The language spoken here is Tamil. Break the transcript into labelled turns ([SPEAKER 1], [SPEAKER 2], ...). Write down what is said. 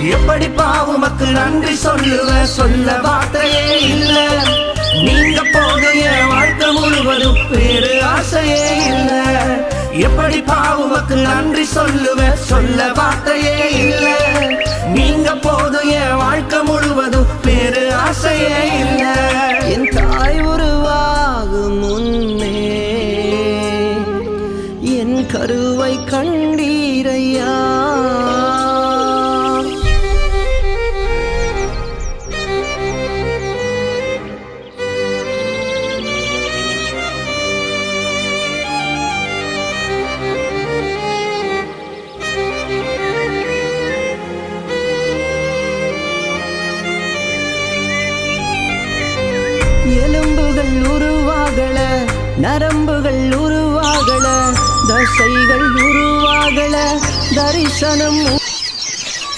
[SPEAKER 1] எப்படிப்பா உமக்கு நன்றி சொல்லுவேன், சொல்ல வார்த்தையே இல்ல. நீங்க போதும் என் வாழ்க்கை முழுவதும் வேறு ஆசையே இல்ல. எப்படிப்பா உமக்கு நன்றி சொல்லுவேன், சொல்ல வார்த்தையே இல்ல. நீங்க போதும் என் வாழ்க்கை முழுவதும் வேறு ஆசையே இல்ல.
[SPEAKER 2] என் தாய் உருவாகும் முன்னே என் கருவை கண்டீரையா. எலும்புகள் உருவாகல, நரம்புகள் உருவாகல, தசைகள் உருவாகல, தரிசனம்